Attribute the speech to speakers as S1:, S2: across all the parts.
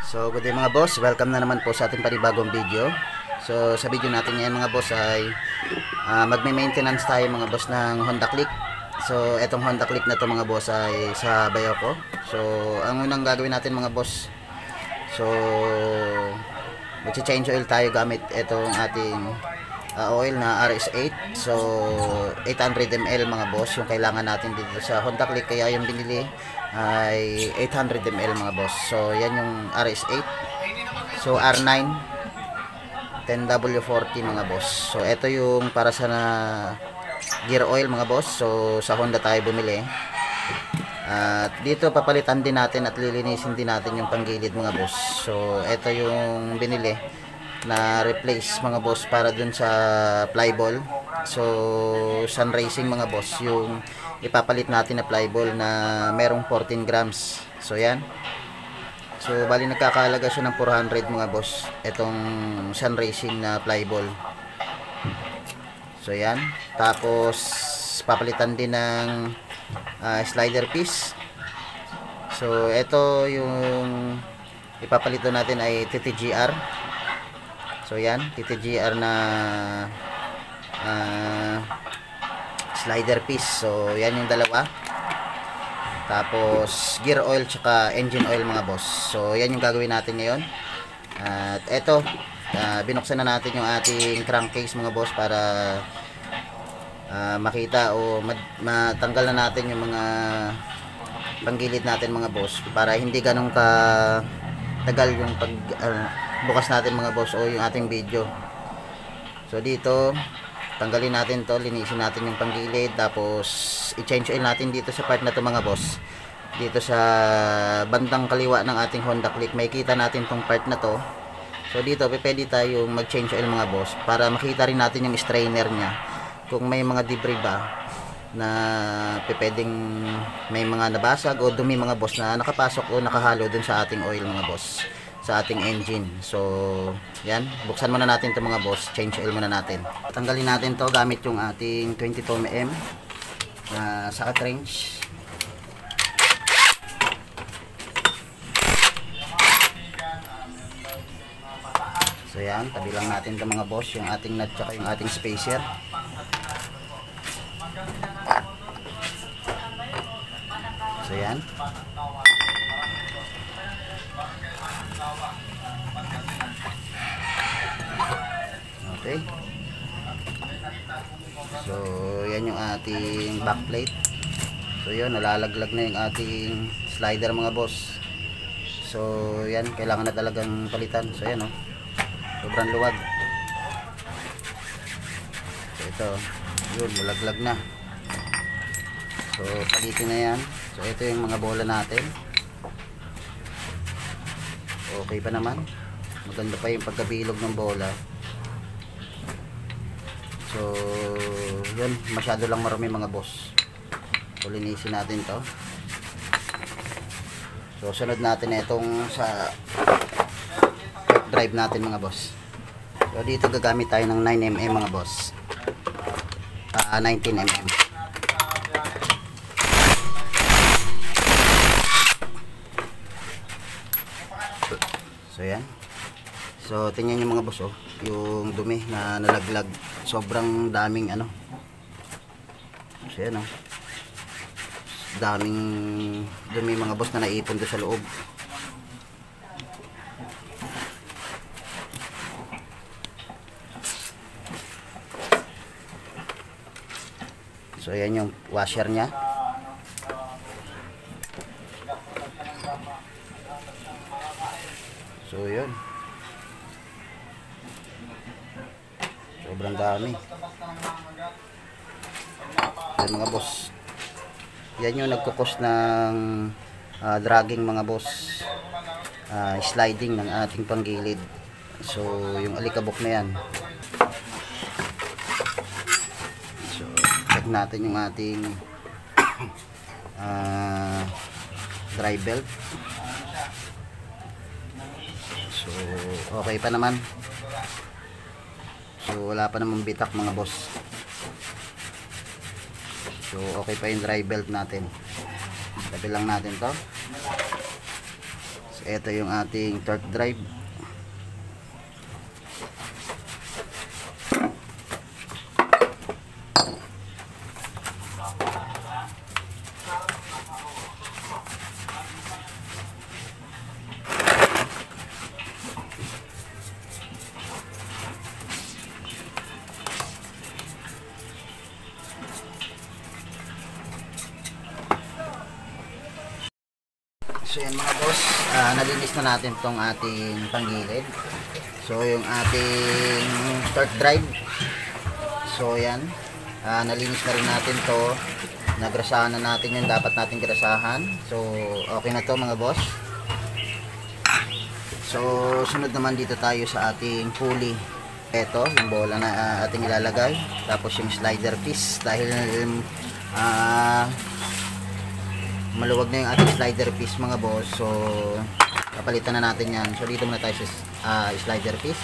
S1: So good day mga boss, welcome na naman po sa ating panibagong video. So sa video natin ngayon mga boss ay magme-maintenance tayo mga boss ng Honda Click. So etong Honda Click na to mga boss ay sa Bayoco. So ang unang gagawin natin mga boss, so mag-change oil tayo gamit itong ating oil na RS8. So 800 ml mga boss yung kailangan natin dito sa Honda Click, kaya yung binili ay 800 ml mga boss. So yan yung RS8. So R9 10W40 mga boss. So ito yung para sa gear oil mga boss. So sa Honda tayo bumili. At dito papalitan din natin at lilinisin din natin yung panggilid mga boss. So ito yung binili na replace mga boss para dun sa flyball. So Sun Racing mga boss yung ipapalit natin na flyball na merong 14 grams. So yan. So bali nagkakahalaga siya ng 400 mga boss itong Sun Racing na flyball. So yan. Tapos papalitan din ng slider piece. So ito yung ipapalitan natin ay TTGR. So yan, TTGR na slider piece. So yan yung dalawa. Tapos gear oil tsaka engine oil mga boss. So yan yung gagawin natin ngayon. At eto, binuksan na natin yung ating crankcase mga boss para makita o matanggal na natin yung mga panggilid natin mga boss, para hindi ganun ka tagal yung pag bukas natin mga boss o yung ating video. So dito tanggalin natin to, linisin natin yung panggilid, tapos i-change oil natin dito sa part na to mga boss. Dito sa bandang kaliwa ng ating Honda Click makikita natin tong part na to. So dito pwede tayong mag-change oil mga boss para makita rin natin yung strainer nya kung may mga debris ba na pwedeng may mga nabasag o dumi mga boss na nakapasok o nakahalo dun sa ating oil mga boss, sa ating engine. So yan, buksan muna natin to mga boss, change oil muna natin. Tanggalin natin to gamit yung ating 22mm na socket wrench. So yan, tabi lang natin to mga boss, yung ating nut tsaka yung ating spacer. So yan. Okay. So yan yung ating backplate. So yun, nalalaglag na yung ating slider mga boss. So yan, kailangan na talagang palitan. So yan, oh, sobrang luwag. So ito, yun, malaglag na. So palitin na yan. So ito yung mga bola natin. Okay pa naman, maganda pa yung pagkabilog ng bola. So yun, masyado lang marami mga boss. So linisin natin to. So sunod natin itong sa drive natin mga boss. So dito gagamit tayo ng 9mm mga boss, 19mm. So yan. So tingnan niyo mga boss, oh, yung dumi na nalaglag. Sobrang daming ano. So yan, oh, daming dumi mga boss na naipon doon sa loob. So yan yung washer nya. So yun, sobrang dami. Yan mga boss, yan yung nagkukos ng dragging mga boss, sliding ng ating panggilid. So yung alikabok na yan. So check natin yung ating drive belt. So okay pa naman. So wala pa namang bitak mga boss. So okay pa yung drive belt natin. Tabi lang natin to. So ito yung ating torque drive. So yan mga boss, nalinis na natin tong ating panggilid. So yung ating torque drive, so yan, nalinis na rin natin to. Nagrasahan na natin yung dapat nating grasahan. So okay na to mga boss. So sunod naman dito tayo sa ating pulley. Ito yung bola na ating ilalagay, tapos yung slider piece. Dahil maluwag na yung ating slider piece mga boss, so papalitan na natin yan. So dito muna tayo sa slider piece.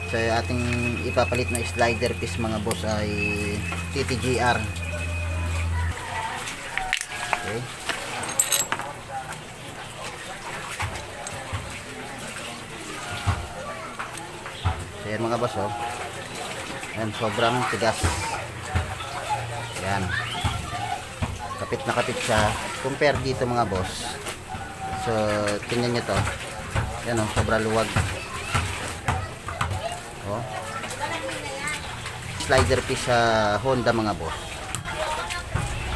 S1: So yung ating ipapalit na slider piece mga boss ay TTGR. Okay. So yan mga boss, oh. Yan, sobrang tigas. Yan, kapit na kapit siya compare dito mga boss. So tingnan nyo to, yan, oh, sobrang luwag, oh. Slider piece sa Honda mga boss.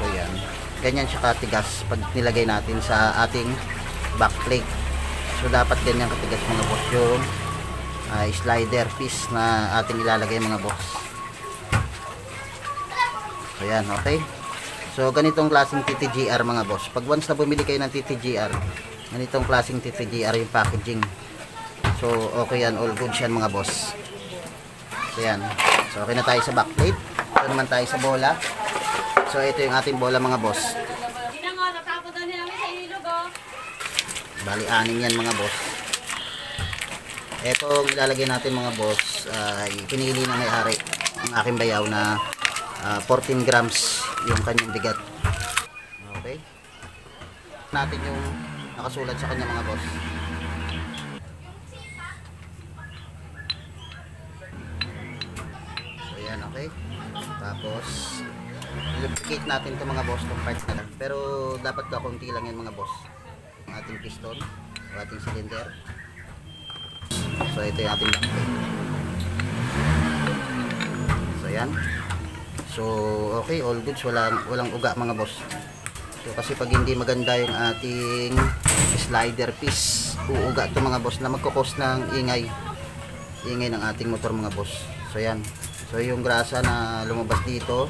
S1: So yan, ganyan siya katigas pag nilagay natin sa ating backplate. So dapat ganyan katigas mga boss yung slider piece na ating ilalagay mga boss. So yan, okay. So ganitong klaseng TTGR mga boss. Pag once na bumili kayo ng TTGR, ganitong klaseng TTGR yung packaging. So okay yan, all good yan mga boss. So yan. So okay na tayo sa backplate. Ito naman tayo sa bola. So ito yung ating bola mga boss. Bali anim yan mga boss. Ito ang ilalagay natin mga boss, ay pinili na may-ari ang aking bayaw na 14 grams yung kanyang bigat. Okay, natin yung nakasulat sa kanya mga boss. So yan, okay. Tapos lubricate natin ito mga boss, itong parts na lang, pero dapat kakunti lang yan mga boss. Ang ating piston, ang ating cylinder. So ito yung ating backplate. So yan. So okay, all goods, walang uga mga boss. So kasi pag hindi maganda yung ating slider piece, uuga ito mga boss na magkukos ng ingay ng ating motor mga boss. So yan. So yung grasa na lumabas dito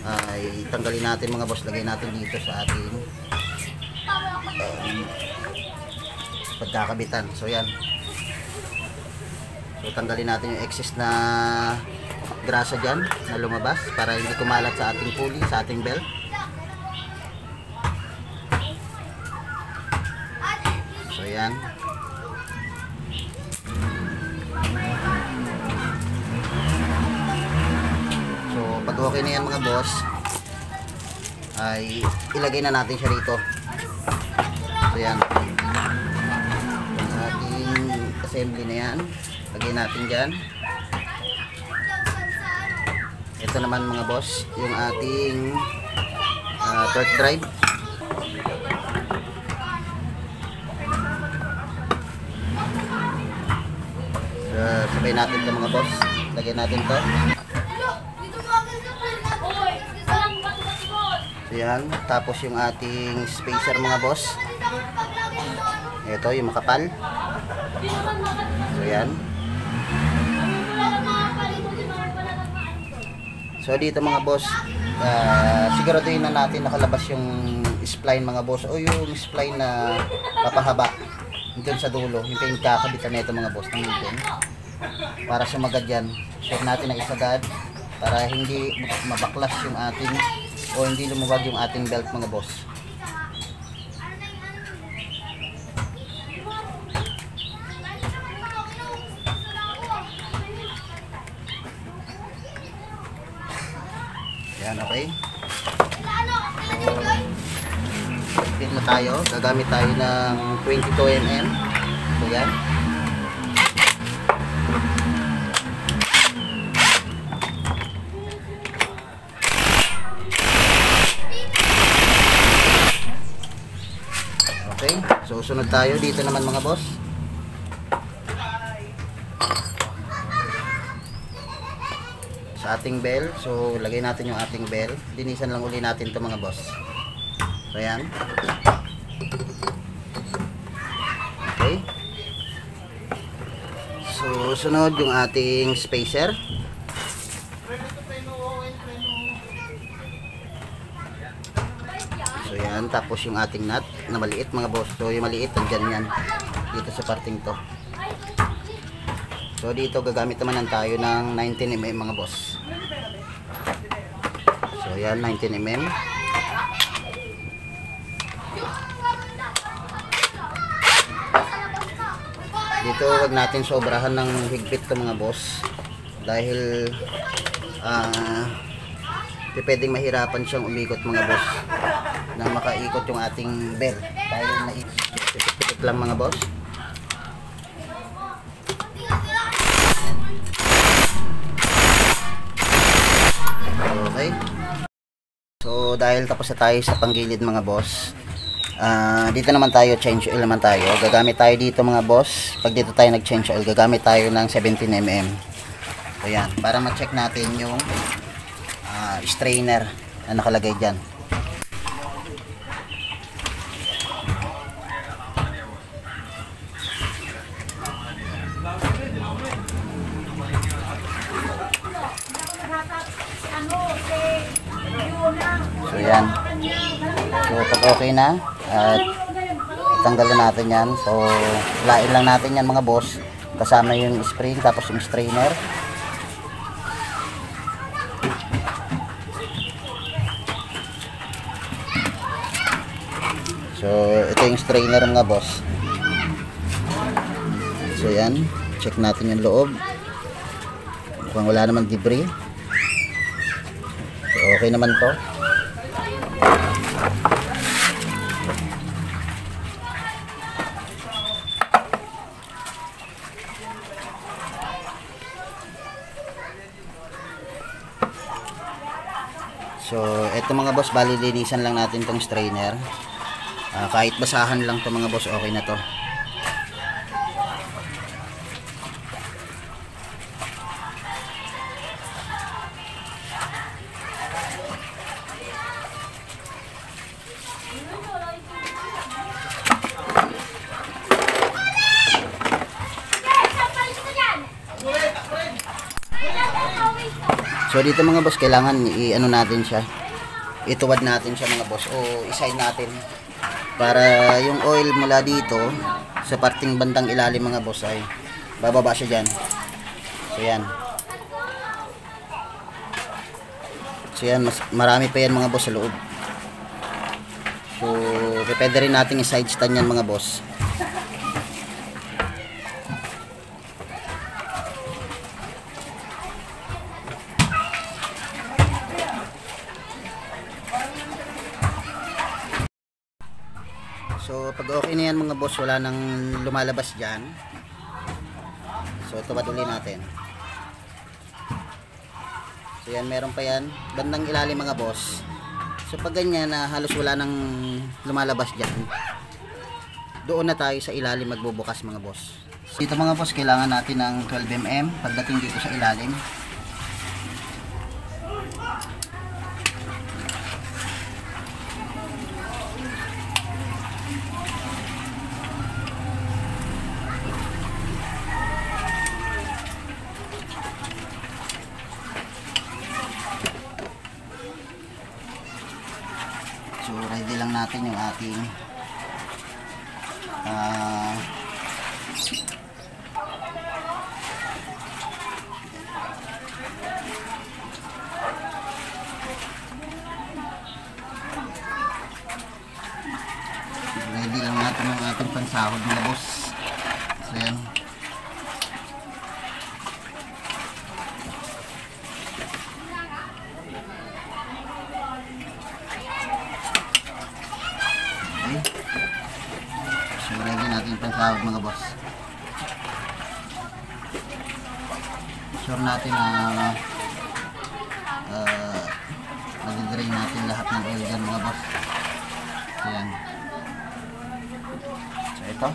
S1: ay tanggalin natin mga boss, lagay natin dito sa ating pagkakabitan. So yan. So tanggalin natin yung excess na grasa dyan na lumabas para hindi kumalat sa ating pulley, sa ating belt. So yan. So pag okay na yan mga boss, ay ilagay na natin siya rito. So yan, yung ating assembly na yan, lagay natin dyan. Ito naman mga boss, yung ating torque drive. So, sabay natin ito mga boss, lagyan natin ito. So yan, tapos yung ating spacer mga boss, ito yung makapal. So yan. So dito mga boss, siguraduhin na natin nakalabas yung spline mga boss, o yung spline na papahaba dun sa dulo, yung pinagkakabitan na ito mga boss ng ngipin, para sumagad yan. Sure natin na isagad para hindi mabaklas yung ating, o hindi lumuwag yung ating belt mga boss. Yan, okay. So, tayo. Gagamit tayo ng 22 mm. So yan. Okay, so sunod tayo dito naman mga boss. Sa ating bell, so lagay natin yung ating bell. Linisan lang uli natin to mga boss. So yan. Okay. So sunod yung ating spacer. So yan, tapos yung ating nut na maliit mga boss. So yung maliit nandiyan yan dito sa parting to. So dito gagamit naman tayo ng 19mm mga boss. So yan, 19mm. Dito wag natin sobrahan ng higpit to mga boss. Dahil pwedeng mahirapan siyang umikot mga boss na makaikot yung ating bell dahil naipit lang mga boss. Okay, so dahil tapos na tayo sa panggilid mga boss, dito naman tayo change oil naman tayo. Gagamit tayo dito mga boss. Pag dito tayo nag change oil, gagamit tayo ng 17mm. So yan, para ma-check natin yung strainer na nakalagay dyan. So yan. So pag okay na at tanggalin natin yan. So lain lang natin yan mga boss, kasama yung spring tapos yung strainer. So ito yung strainer mga boss. So yan, check natin yung loob kung wala naman debris. So okay naman to. So ito mga boss, bali linisan lang natin tong strainer. Kahit basahan lang to mga boss, okay na to. So dito mga boss, kailangan i-ano natin siya, ituwad natin siya mga boss, o i-side natin para yung oil mula dito sa parting bandang ilalim mga boss ay bababa siya dyan. So yan. So yan, marami pa yan mga boss sa loob. So pwede rin natin i-side stand yan mga boss. So pag okay na yan mga boss, wala nang lumalabas dyan. So tuwad uli natin. So yan, meron pa yan bandang ilalim mga boss. So pag ganyan na halos wala nang lumalabas dyan, doon na tayo sa ilalim magbubukas mga boss. Dito mga boss, kailangan natin ng 12mm pagdating dito sa ilalim. So ready lang natin yung ating ready lang natin yung ating pansahod mga boss. So yan. Okay. ating pansahog mga boss. Sure natin na nag-drain natin lahat ng oil dyan mga boss. Ayan. So ito.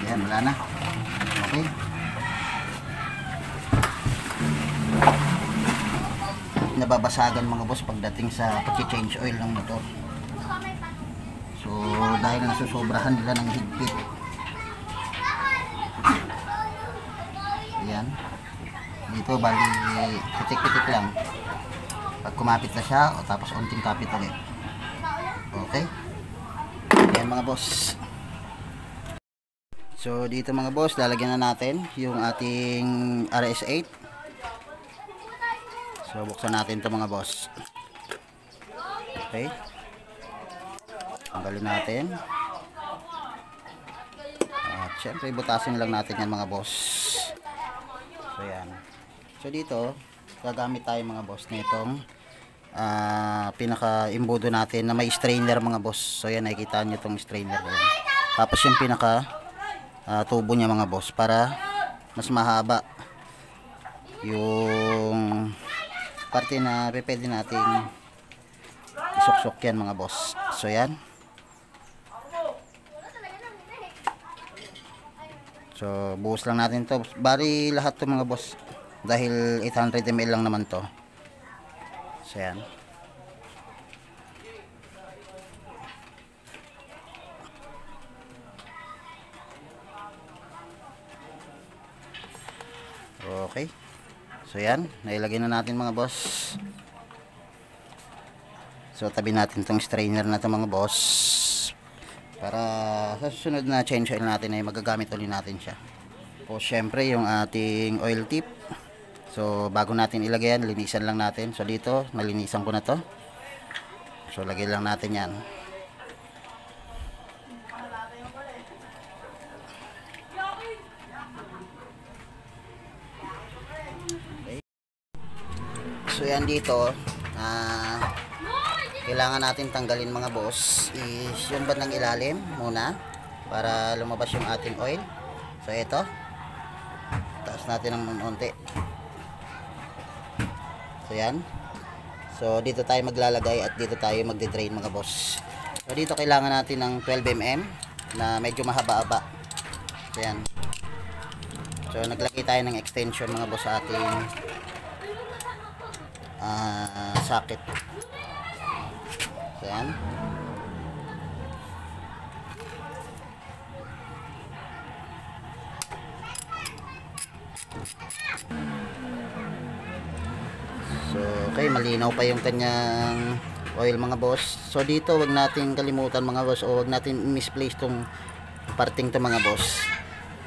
S1: Ayan, wala na. Okay. Nababasagan mga boss pagdating sa pag-change oil ng motor. So, dahil nasusobrahan nila ng higpit. Ayan. Dito, bali, pitik-pitik lang. Pag kumapit na siya, o tapos unting kapit ulit. Okay. Ayan mga boss. So dito mga boss, lalagyan na natin yung ating RS8. So buksan natin ito mga boss. Okay. Tanggalin natin. At syempre butasin lang natin yan mga boss. So yan. So dito, gagamit tayo mga boss nitong pinaka-imbudo natin na may strainer mga boss. So yan, nakikita nyo itong strainer yan. Tapos yung pinaka tubo niya mga boss para mas mahaba yung parte na pwede nating isuksok yan mga boss. So yan. So buhos lang natin to. Bari lahat to mga boss dahil 800 ml lang naman to. So yan. Okay. So yan, nailagay na natin mga boss. So tabi natin tong strainer na to mga boss. Para sa susunod na change oil natin ay magagamit ulit natin siya. O syempre yung ating oil tip. So bago natin ilagay yan, linisan lang natin. So dito, nalinisan ko na to. So lagay lang natin yan. So yan dito, kailangan natin tanggalin mga boss is yung bandang ilalim muna para lumabas yung ating oil. So ito, taas natin ng unti. So yan. So dito tayo maglalagay at dito tayo magde-drain mga boss. So dito kailangan natin ng 12 mm na medyo mahaba-haba. So yan. So naglagay tayo ng extension mga boss sa ating socket. So yan. So okay, malinaw pa yung kanyang oil mga boss. So dito wag natin kalimutan mga boss, o wag natin misplace tong parting to mga boss,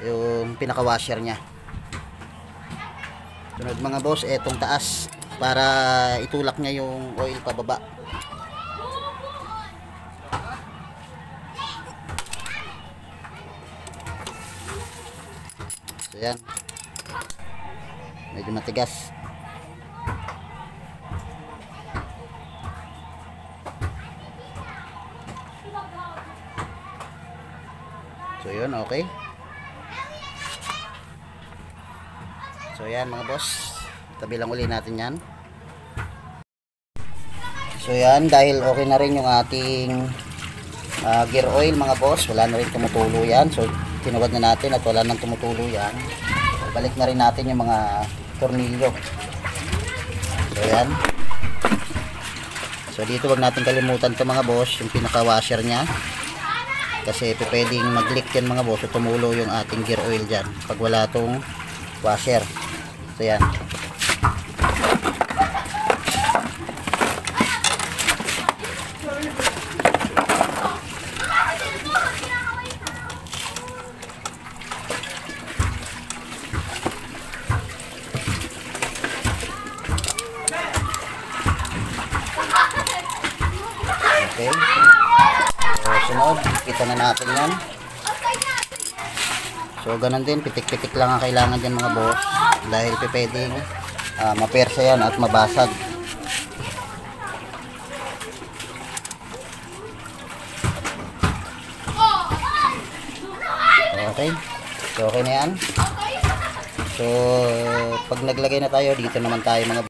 S1: yung pinaka washer nya. Sunod mga boss, etong taas para itulak niya yung oil pababa. So yan, medyo matigas. So yun, okay. So yan mga boss, tabi lang uli natin yan. So yan, dahil okay na rin yung ating gear oil mga boss, wala na rin tumutulo yan. So tinuwad na natin at wala nang tumutulo yan. So, balik na rin natin yung mga tornilyo. So yan. So dito wag natin kalimutan to mga boss, yung pinaka washer nya. Kasi pwedeng mag-leak yan mga boss, o tumulo yung ating gear oil dyan pag wala tong washer. So yan. Okay. So, sunod, kita na natin yan. So, ganun din, pitik-pitik lang ang kailangan dyan mga boss. Dahil pwedeng mapersa yan at mabasag. Okay. So, okay na yan. So, pag naglagay na tayo, dito naman tayo mga